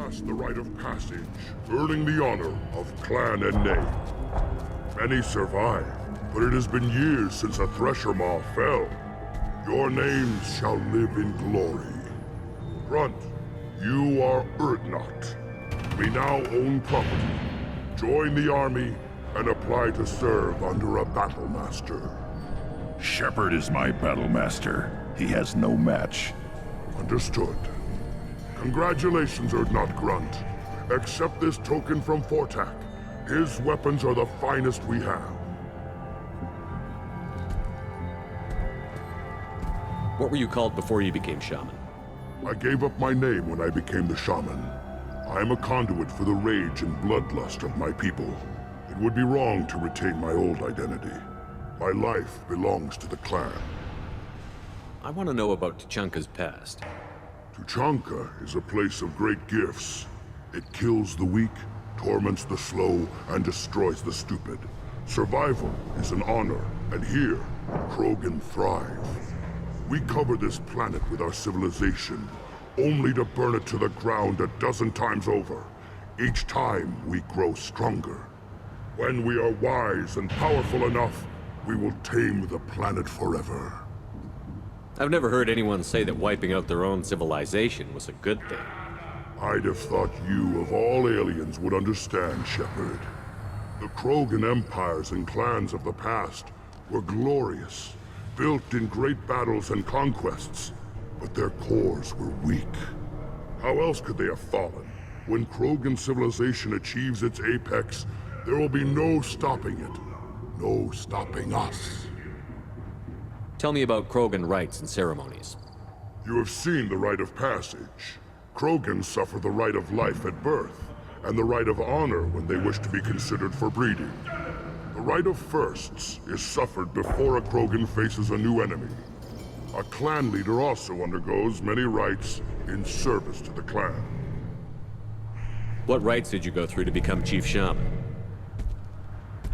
passed the rite of passage, earning the honor of clan and name. Many survive, but it has been years since a Thresher Maw fell. Your names shall live in glory. Grunt, you are Urdnot. We now own property. Join the army and apply to serve under a battle master. Shepard is my battle master. He has no match. Understood. Congratulations, Urdnot Grunt. Accept this token from Fortak. His weapons are the finest we have. What were you called before you became shaman? I gave up my name when I became the shaman. I am a conduit for the rage and bloodlust of my people. It would be wrong to retain my old identity. My life belongs to the clan. I want to know about Tuchanka's past. Tuchanka is a place of great gifts. It kills the weak, torments the slow, and destroys the stupid. Survival is an honor, and here, Krogan thrive. We cover this planet with our civilization, only to burn it to the ground a dozen times over. Each time, we grow stronger. When we are wise and powerful enough, we will tame the planet forever. I've never heard anyone say that wiping out their own civilization was a good thing. I'd have thought you, of all aliens, would understand, Shepard. The Krogan empires and clans of the past were glorious, built in great battles and conquests, but their cores were weak. How else could they have fallen? When Krogan civilization achieves its apex, there will be no stopping it. No stopping us. Tell me about Krogan rites and ceremonies. You have seen the rite of passage. Krogans suffer the rite of life at birth, and the rite of honor when they wish to be considered for breeding. The rite of firsts is suffered before a Krogan faces a new enemy. A clan leader also undergoes many rites in service to the clan. What rites did you go through to become Chief Shaman?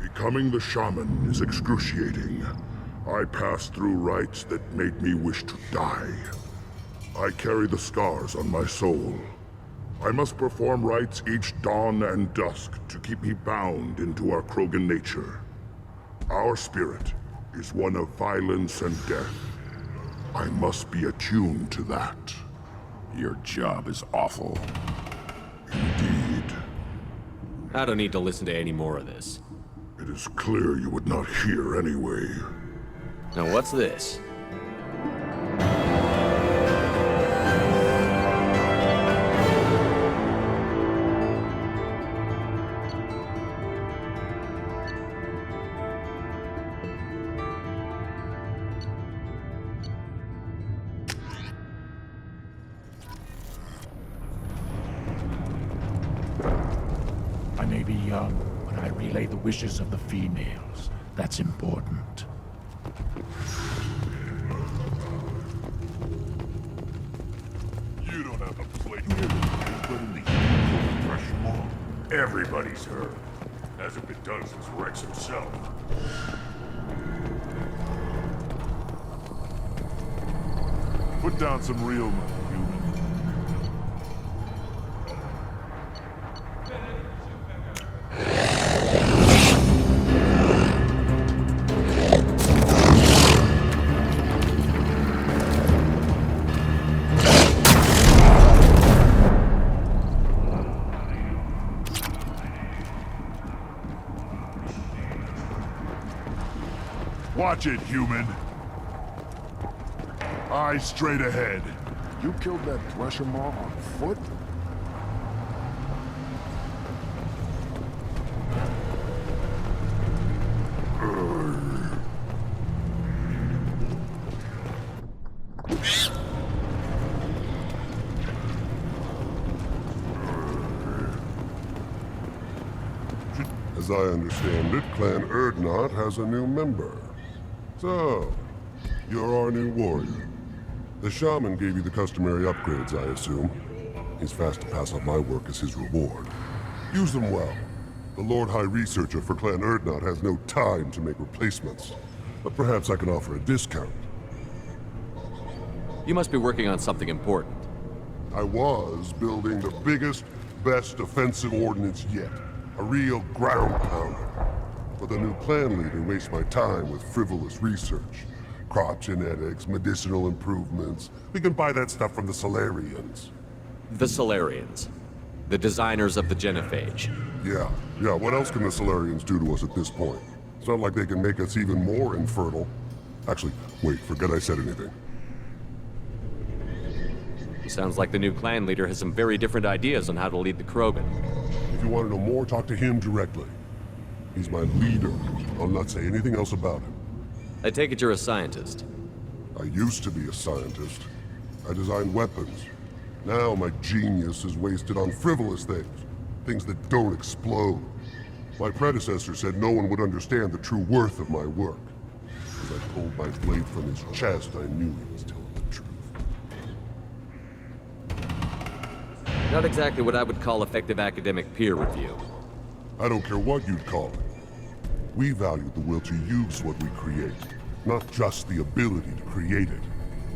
Becoming the shaman is excruciating. I passed through rites that made me wish to die. I carry the scars on my soul. I must perform rites each dawn and dusk to keep me bound into our Krogan nature. Our spirit is one of violence and death. I must be attuned to that. Your job is awful. Indeed. I don't need to listen to any more of this. It is clear you would not hear anyway. Now what's this? I may be young, but I relay the wishes of the females. That's important. You don't have a plate here, but in the Thresher Maw, everybody's heard. Hasn't been done since Wrex himself. Put down some real money, human. Watch it, human. Eyes straight ahead. You killed that Thresher Maw on foot? As I understand it, Clan Urdnot has a new member. So, you're our new warrior. The shaman gave you the customary upgrades, I assume. He's fast to pass on my work as his reward. Use them well. The Lord High Researcher for Clan Urdnot has no time to make replacements. But perhaps I can offer a discount. You must be working on something important. I was building the biggest, best offensive ordnance yet. A real ground pounder. But the new clan leader wastes my time with frivolous research. Crop genetics, medicinal improvements. We can buy that stuff from the Solarians. The Solarians. The designers of the genophage. Yeah. What else can the Solarians do to us at this point? It's not like they can make us even more infertile. Actually, wait, forget I said anything. Sounds like the new clan leader has some very different ideas on how to lead the Krogan. If you want to know more, talk to him directly. He's my leader. I'll not say anything else about him. I take it you're a scientist. I used to be a scientist. I designed weapons. Now my genius is wasted on frivolous things. Things that don't explode. My predecessor said no one would understand the true worth of my work. As I pulled my blade from his chest, I knew he was telling the truth. Not exactly what I would call effective academic peer review. I don't care what you'd call it. We value the will to use what we create, not just the ability to create it.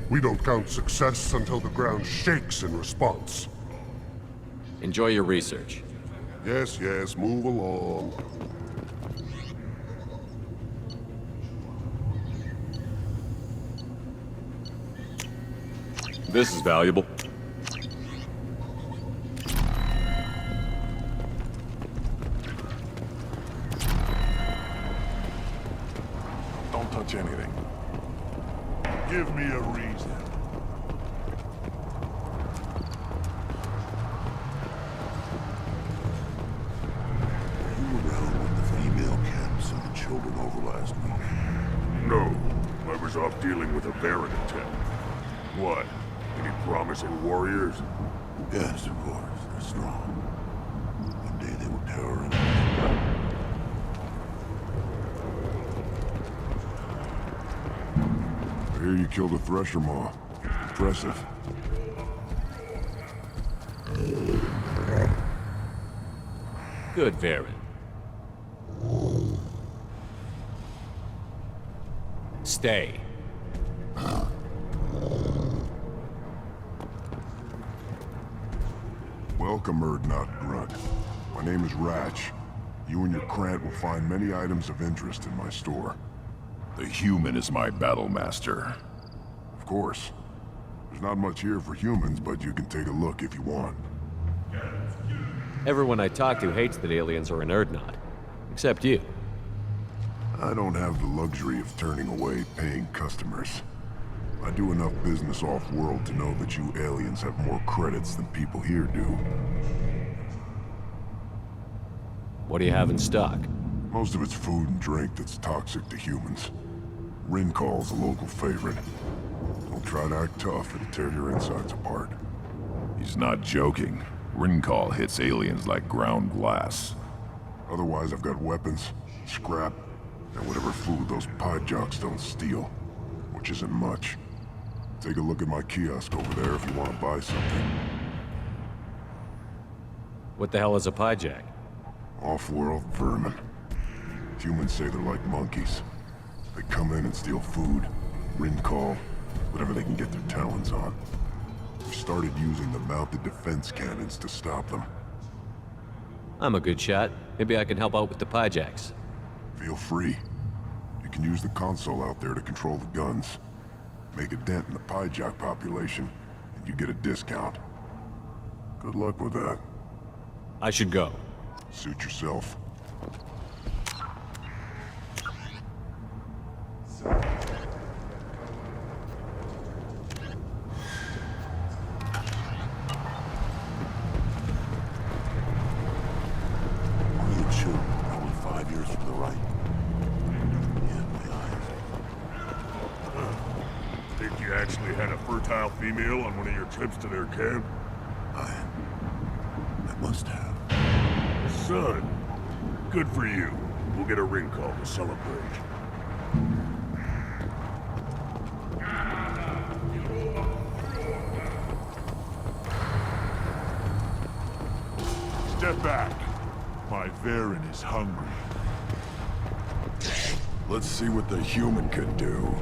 We don't count success until the ground shakes in response. Enjoy your research. Yes, move along. This is valuable. Don't touch anything. Give me a reason. Were you around when the female camp sent the children over last week? No, I was off dealing with a varren attack. What? Any promising warriors? Yes, of course. They're strong. One day they will terrorize. I hear you killed a thresher maw. Impressive. Good, varren. Stay. Welcome, Grunt. My name is Ratch. You and your Krant will find many items of interest in my store. The human is my battle master. Of course. There's not much here for humans, but you can take a look if you want. Everyone I talk to hates that aliens are an Urdnot. Except you. I don't have the luxury of turning away paying customers. I do enough business off-world to know that you aliens have more credits than people here do. What do you have in stock? Most of it's food and drink that's toxic to humans. Rincall's a local favorite. Don't try to act tough, it'll tear your insides apart. He's not joking. Rincall hits aliens like ground glass. Otherwise, I've got weapons, scrap, and whatever food those pyaks don't steal. Which isn't much. Take a look at my kiosk over there if you want to buy something. What the hell is a pyjak? Off-world vermin. Humans say they're like monkeys. They come in and steal food, Rincall, whatever they can get their talons on. We've started using the mounted defense cannons to stop them. I'm a good shot. Maybe I can help out with the pyjaks. Feel free. You can use the console out there to control the guns. Make a dent in the pyjak population, and you get a discount. Good luck with that. I should go. Suit yourself. Only a children, probably 5 years from the right. Yeah, my eyes. Think you actually had a fertile female on one of your trips to their camp? I must have. Son, good for you. We'll get a ring call to celebrate. Step back. My varren is hungry. Let's see what the human can do.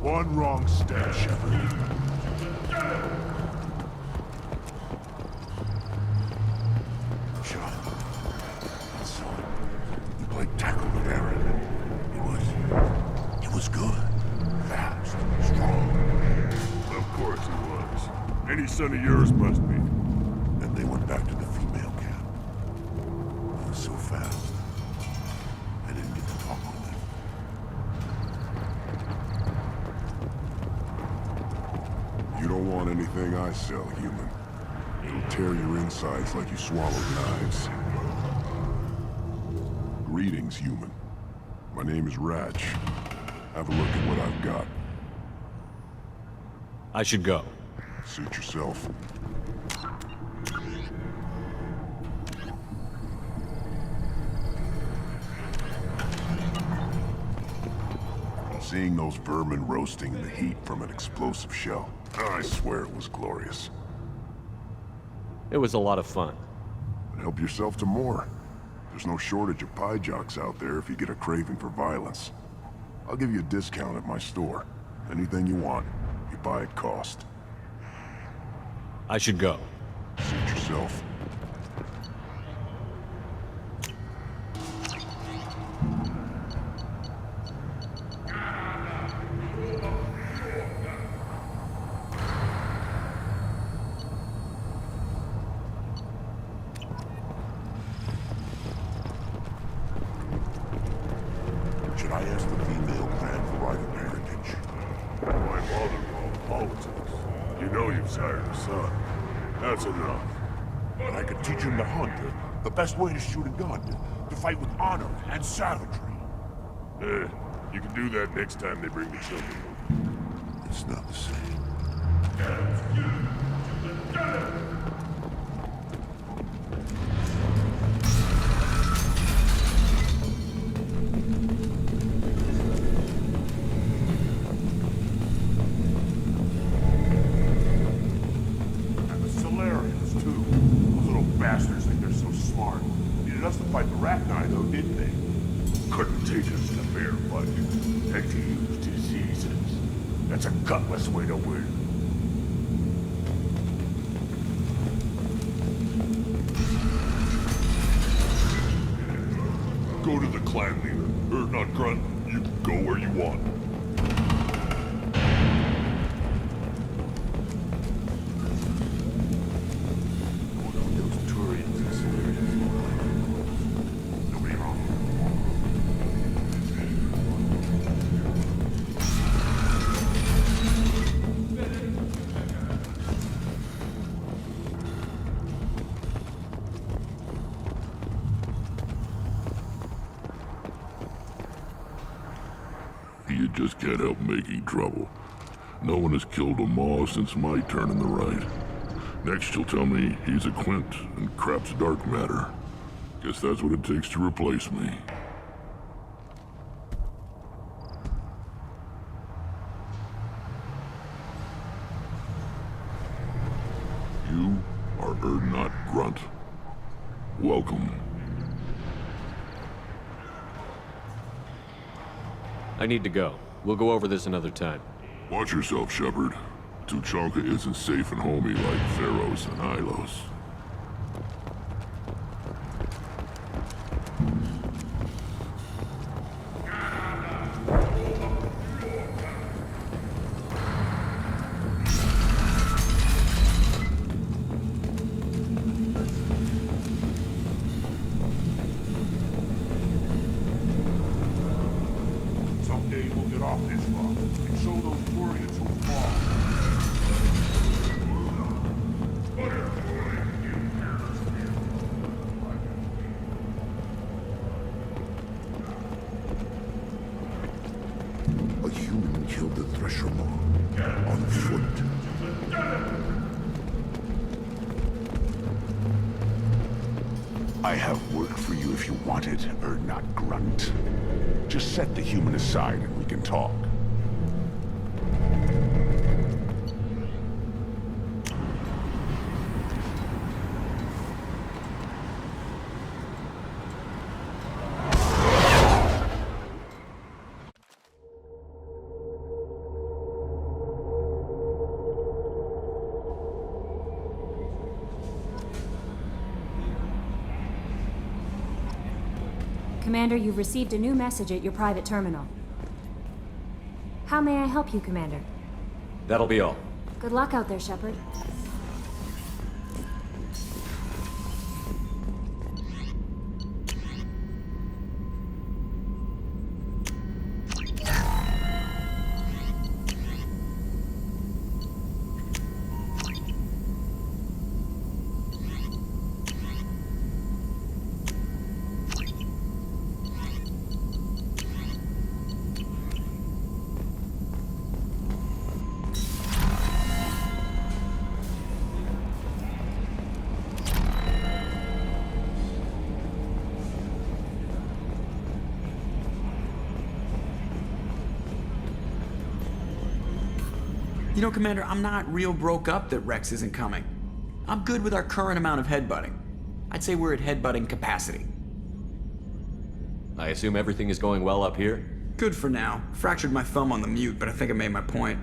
One wrong step, Shepard. Shot. I saw it. You played tackle with Aaron. He was good. Fast, strong. Of course he was. Any son of yours must be. Then they went back to the female camp. It was so fast. I didn't get to talk with them. You don't want anything I sell, human. It'll tear your insides like you swallowed knives. Greetings, human. My name is Ratch. Have a look at what I've got. I should go. Suit yourself. Seeing those vermin roasting in the heat from an explosive shell, I swear it was glorious. It was a lot of fun. But help yourself to more. There's no shortage of pyaks out there if you get a craving for violence. I'll give you a discount at my store. Anything you want, you buy at cost. I should go. Suit yourself. Should I ask the female clan for right of parentage? My father-in-law politics. You know you've sired a son. That's enough. But I could teach him to hunt, the best way to shoot a gun, to fight with honor and savagery. You can do that next time they bring the children. It's not the same. And the Solarians, too. Those little bastards think they're so smart. Needed us to fight the Rachni, though, didn't they? Couldn't take us to fair fight. Had to use diseases. That's a gutless way to win. Go to the clan leader. Or not Grunt. You go where you want. Those Turians and Solarians. Nobody wrong. You just can't help making trouble. No one has killed a Maw since my turn in the right. Next you'll tell me he's a Quint and crap's dark matter. Guess that's what it takes to replace me. You are not Grunt. Welcome. I need to go. We'll go over this another time. Watch yourself, Shepard. Tuchanka isn't safe and homey like Pharaohs and Ilos. Someday we'll get off this rock and show those Turians who fall. A human killed the Thresher Maw on foot. I have work for you if you want it, or not Grunt. Just set the human aside and we can talk. Commander, you've received a new message at your private terminal. How may I help you, Commander? That'll be all. Good luck out there, Shepard. You know, Commander, I'm not real broke up that Wrex isn't coming. I'm good with our current amount of headbutting. I'd say we're at headbutting capacity. I assume everything is going well up here? Good for now. Fractured my thumb on the mute, but I think I made my point.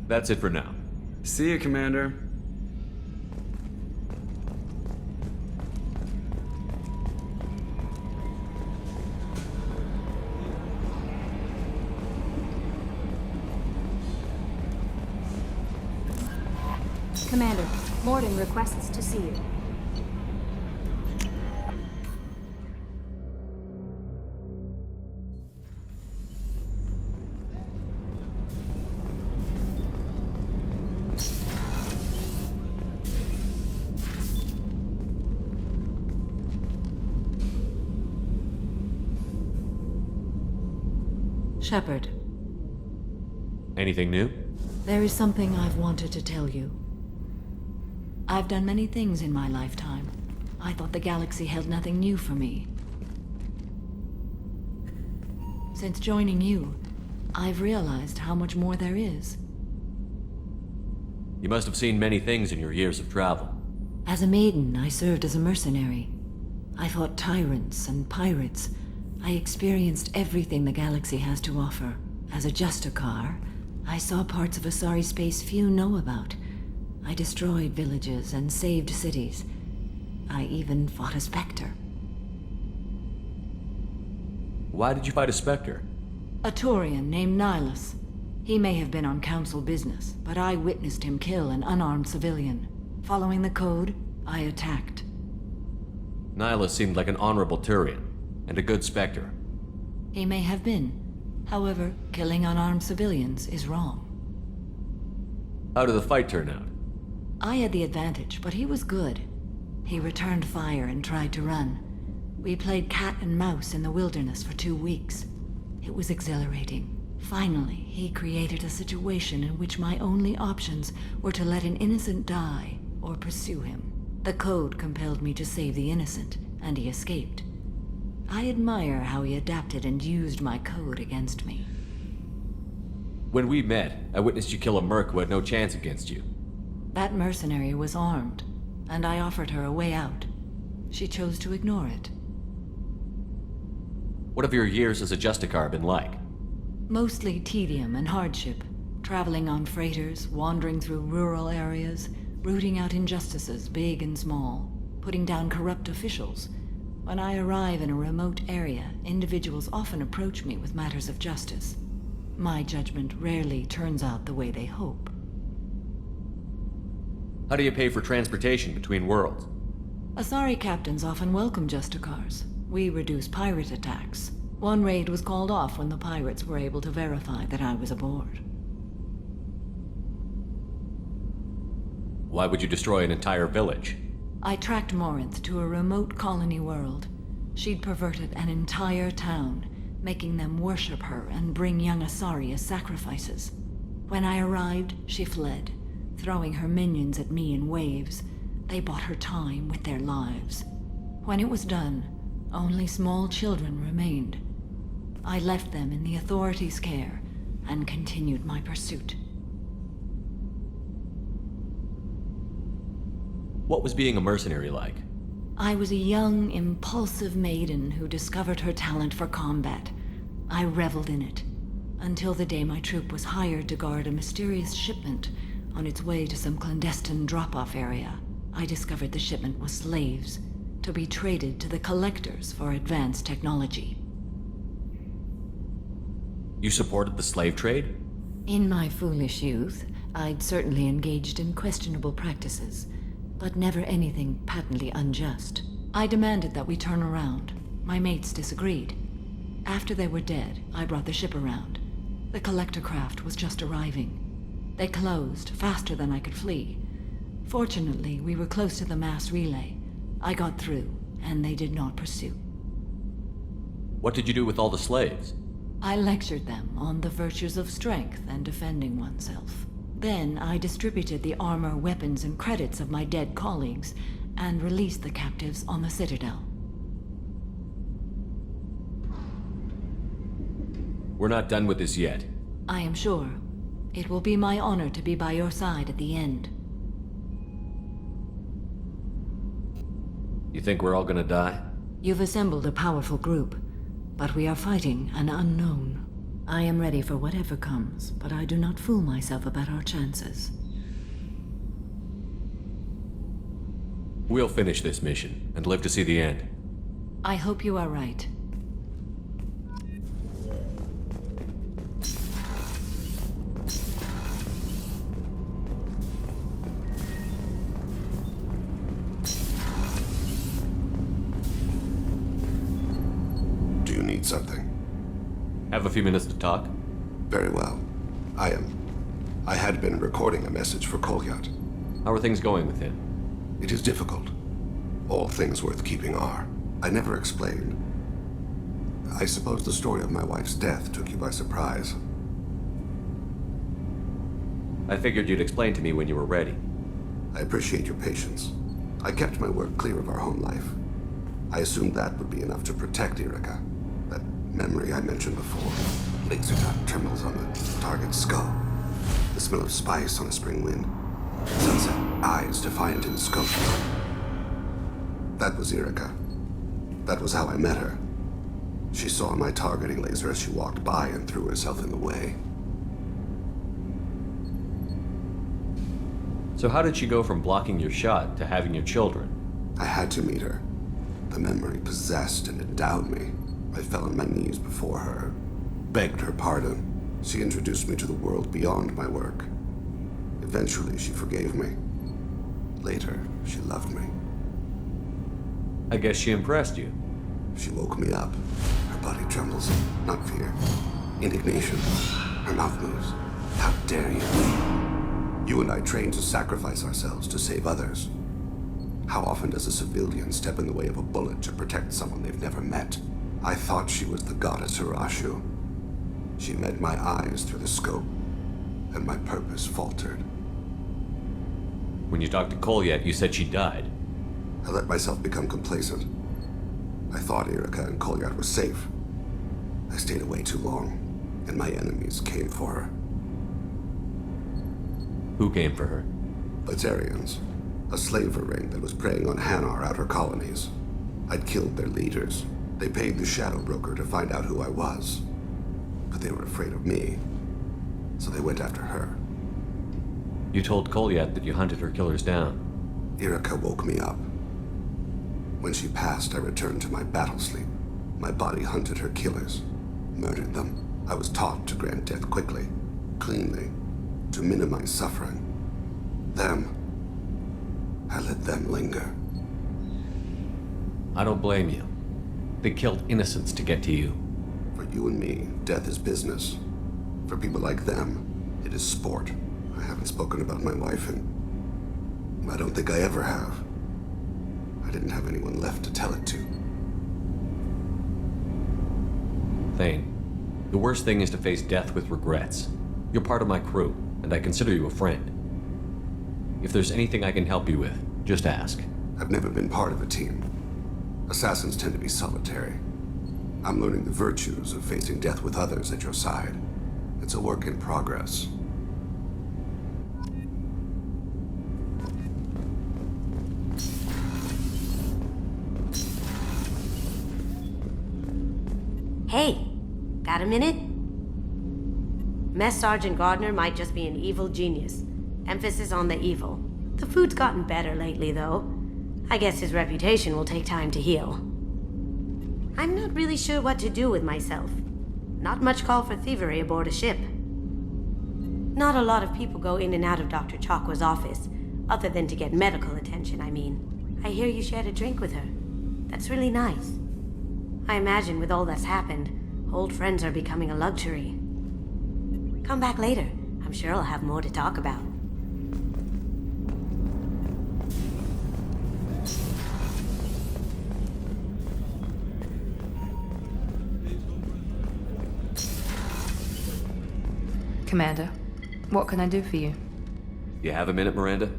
That's it for now. See you, Commander. Commander, Morden requests to see you. Shepard, Anything new? there is something I've wanted to tell you. I've done many things in my lifetime. I thought the galaxy held nothing new for me. Since joining you, I've realized how much more there is. You must have seen many things in your years of travel. As a maiden, I served as a mercenary. I fought tyrants and pirates. I experienced everything the galaxy has to offer. As a Justicar, I saw parts of Asari space few know about. I destroyed villages and saved cities. I even fought a Spectre. Why did you fight a Spectre? A Turian named Nihilus. He may have been on Council business, but I witnessed him kill an unarmed civilian. Following the code, I attacked. Nihilus seemed like an honorable Turian, and a good Spectre. He may have been. However, killing unarmed civilians is wrong. How did the fight turn out? I had the advantage, but he was good. He returned fire and tried to run. We played cat and mouse in the wilderness for 2 weeks. It was exhilarating. Finally, he created a situation in which my only options were to let an innocent die or pursue him. The code compelled me to save the innocent, and he escaped. I admire how he adapted and used my code against me. When we met, I witnessed you kill a merc who had no chance against you. That mercenary was armed, and I offered her a way out. She chose to ignore it. What have your years as a Justicar been like? Mostly tedium and hardship. Traveling on freighters, wandering through rural areas, rooting out injustices big and small, putting down corrupt officials. When I arrive in a remote area, individuals often approach me with matters of justice. My judgment rarely turns out the way they hope. How do you pay for transportation between worlds? Asari captains often welcome Justicars. We reduce pirate attacks. One raid was called off when the pirates were able to verify that I was aboard. Why would you destroy an entire village? I tracked Morinth to a remote colony world. She'd perverted an entire town, making them worship her and bring young Asari as sacrifices. When I arrived, she fled, throwing her minions at me in waves. They bought her time with their lives. When it was done, only small children remained. I left them in the authorities' care and continued my pursuit. What was being a mercenary like? I was a young, impulsive maiden who discovered her talent for combat. I reveled in it, until the day my troop was hired to guard a mysterious shipment on its way to some clandestine drop-off area. I discovered the shipment was slaves, to be traded to the collectors for advanced technology. You supported the slave trade? In my foolish youth, I'd certainly engaged in questionable practices, but never anything patently unjust. I demanded that we turn around. My mates disagreed. After they were dead, I brought the ship around. The collector craft was just arriving. They closed faster than I could flee. Fortunately, we were close to the mass relay. I got through, and they did not pursue. What did you do with all the slaves? I lectured them on the virtues of strength and defending oneself. Then I distributed the armor, weapons, and credits of my dead colleagues, and released the captives on the Citadel. We're not done with this yet. I am sure. It will be my honor to be by your side at the end. You think we're all gonna die? You've assembled a powerful group, but we are fighting an unknown. I am ready for whatever comes, but I do not fool myself about our chances. We'll finish this mission and live to see the end. I hope you are right. Do you need something? Have a few minutes to talk? Very well. I had been recording a message for Kolyat. How are things going with him? It is difficult. All things worth keeping are. I never explained. I suppose the story of my wife's death took you by surprise. I figured you'd explain to me when you were ready. I appreciate your patience. I kept my work clear of our home life. I assumed that would be enough to protect Erica. That memory I mentioned before. Laser dot trembles on the target's skull. The smell of spice on a spring wind. Sunset eyes defiant in scope. That was Erica. That was how I met her. She saw my targeting laser as she walked by and threw herself in the way. So how did she go from blocking your shot to having your children? I had to meet her. The memory possessed and endowed me. I fell on my knees before her, begged her pardon. She introduced me to the world beyond my work. Eventually, she forgave me. Later, she loved me. I guess she impressed you. She woke me up. Her body trembles. Not fear. Indignation. Her mouth moves. How dare you? You and I trained to sacrifice ourselves to save others. How often does a civilian step in the way of a bullet to protect someone they've never met? I thought she was the goddess Hirashu. She met my eyes through the scope, and my purpose faltered. When you talked to Kolyat, you said she died. I let myself become complacent. I thought Erica and Kolyat were safe. I stayed away too long, and my enemies came for her. Who came for her? Batarians. A slaver ring that was preying on Hanar outer colonies. I'd killed their leaders. They paid the shadow broker to find out who I was. But they were afraid of me, so they went after her. You told Kolyat that you hunted her killers down. Erica woke me up. When she passed, I returned to my battle sleep. My body hunted her killers, murdered them. I was taught to grant death quickly, cleanly, to minimize suffering. I let them linger. I don't blame you. They killed innocents to get to you. For you and me, death is business. For people like them, it is sport. I haven't spoken about my wife, and I don't think I ever have. I didn't have anyone left to tell it to. Thane, the worst thing is to face death with regrets. You're part of my crew, and I consider you a friend. If there's anything I can help you with, just ask. I've never been part of a team. Assassins tend to be solitary. I'm learning the virtues of facing death with others at your side. It's a work in progress. Hey, got a minute? Mess Sergeant Gardner might just be an evil genius. Emphasis on the evil. The food's gotten better lately, though. I guess his reputation will take time to heal. I'm not really sure what to do with myself. Not much call for thievery aboard a ship. Not a lot of people go in and out of Dr. Chakwa's office, other than to get medical attention, I mean. I hear you shared a drink with her. That's really nice. I imagine with all that's happened, old friends are becoming a luxury. Come back later. I'm sure I'll have more to talk about. Commander, what can I do for you? You have a minute, Miranda?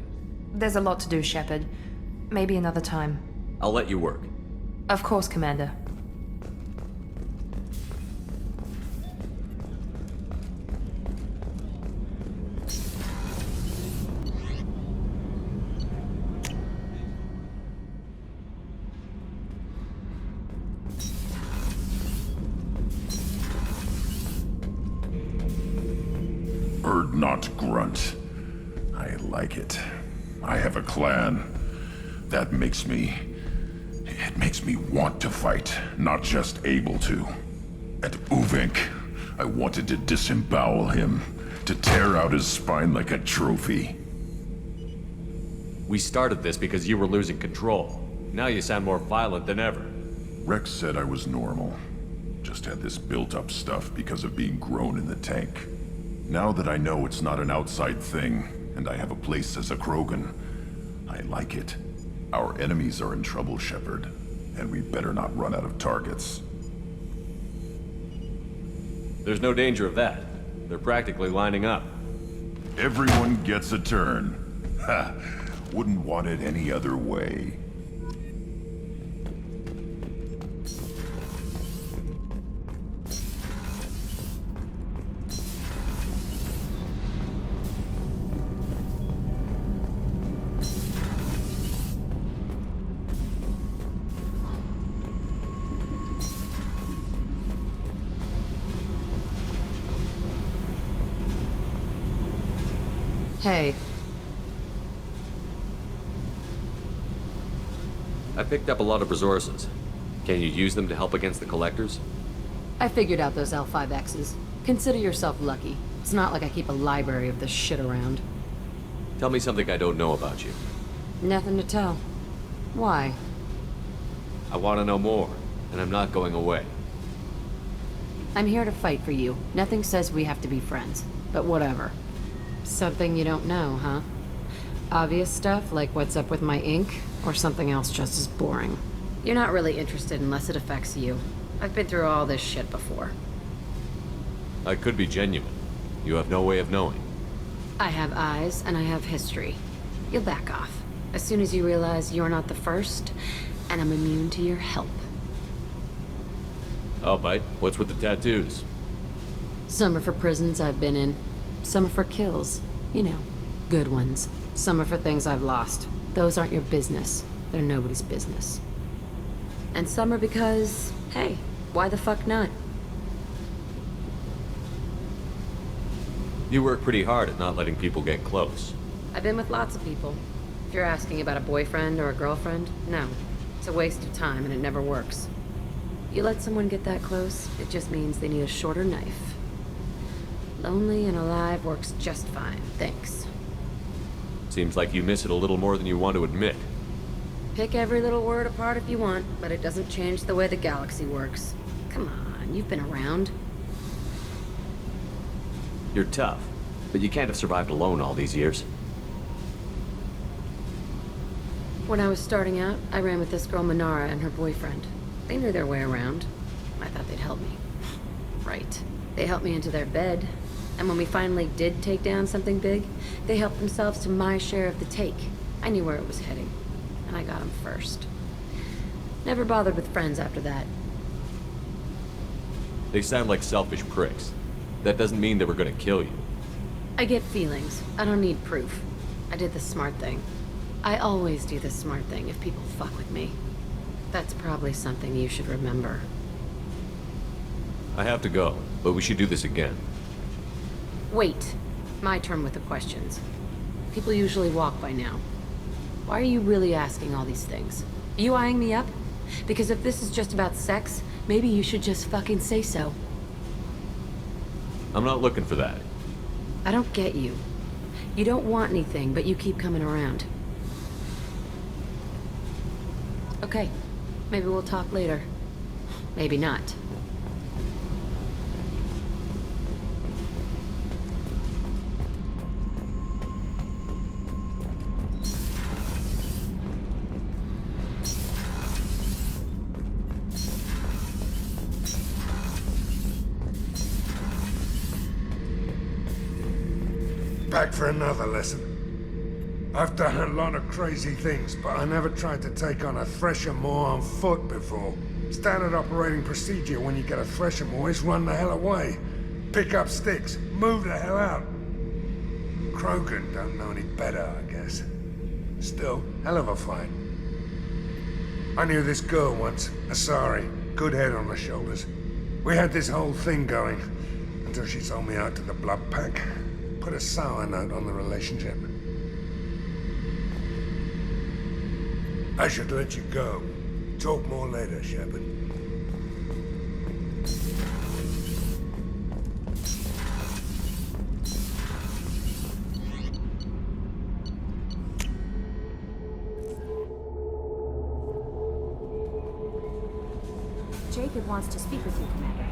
There's a lot to do, Shepard. Maybe another time. I'll let you work. Of course, Commander. Not Grunt. I like it. I have a clan. That makes me... It makes me want to fight, not just able to. At Uvink, I wanted to disembowel him, to tear out his spine like a trophy. We started this because you were losing control. Now you sound more violent than ever. Wrex said I was normal. Just had this built-up stuff because of being grown in the tank. Now that I know it's not an outside thing, and I have a place as a Krogan, I like it. Our enemies are in trouble, Shepard, and we better not run out of targets. There's no danger of that. They're practically lining up. Everyone gets a turn. Ha! Wouldn't want it any other way. Hey. I picked up a lot of resources. Can you use them to help against the Collectors? I figured out those L5Xs. Consider yourself lucky. It's not like I keep a library of this shit around. Tell me something I don't know about you. Nothing to tell. Why? I want to know more, and I'm not going away. I'm here to fight for you. Nothing says we have to be friends, but whatever. Something you don't know, huh? Obvious stuff, like what's up with my ink, or something else just as boring. You're not really interested unless it affects you. I've been through all this shit before. I could be genuine. You have no way of knowing. I have eyes, and I have history. You'll back off. As soon as you realize you're not the first, and I'm immune to your help. I'll bite. What's with the tattoos? Some are for prisons I've been in. Some are for kills. You know, good ones. Some are for things I've lost. Those aren't your business. They're nobody's business. And some are because, hey, why the fuck not? You work pretty hard at not letting people get close. I've been with lots of people. If you're asking about a boyfriend or a girlfriend, no. It's a waste of time and it never works. You let someone get that close, it just means they need a shorter knife. Lonely and alive works just fine, thanks. Seems like you miss it a little more than you want to admit. Pick every little word apart if you want, but it doesn't change the way the galaxy works. Come on, you've been around. You're tough, but you can't have survived alone all these years. When I was starting out, I ran with this girl Manara and her boyfriend. They knew their way around. I thought they'd help me. Right. They helped me into their bed. And when we finally did take down something big, they helped themselves to my share of the take. I knew where it was heading. And I got them first. Never bothered with friends after that. They sound like selfish pricks. That doesn't mean they were gonna kill you. I get feelings. I don't need proof. I did the smart thing. I always do the smart thing if people fuck with me. That's probably something you should remember. I have to go, but we should do this again. Wait. My turn with the questions. People usually walk by now. Why are you really asking all these things? Are you eyeing me up? Because if this is just about sex, maybe you should just fucking say so. I'm not looking for that. I don't get you. You don't want anything, but you keep coming around. Okay, maybe we'll talk later. Maybe not. Back for another lesson. I've done a lot of crazy things, but I never tried to take on a thresher maw on foot before. Standard operating procedure when you get a thresher maw is run the hell away. Pick up sticks, move the hell out. Krogan don't know any better, I guess. Still, hell of a fight. I knew this girl once, Asari, good head on her shoulders. We had this whole thing going, until she sold me out to the blood pack. Put a sour note on the relationship. I should let you go. Talk more later, Shepard. Jacob wants to speak with you, Commander.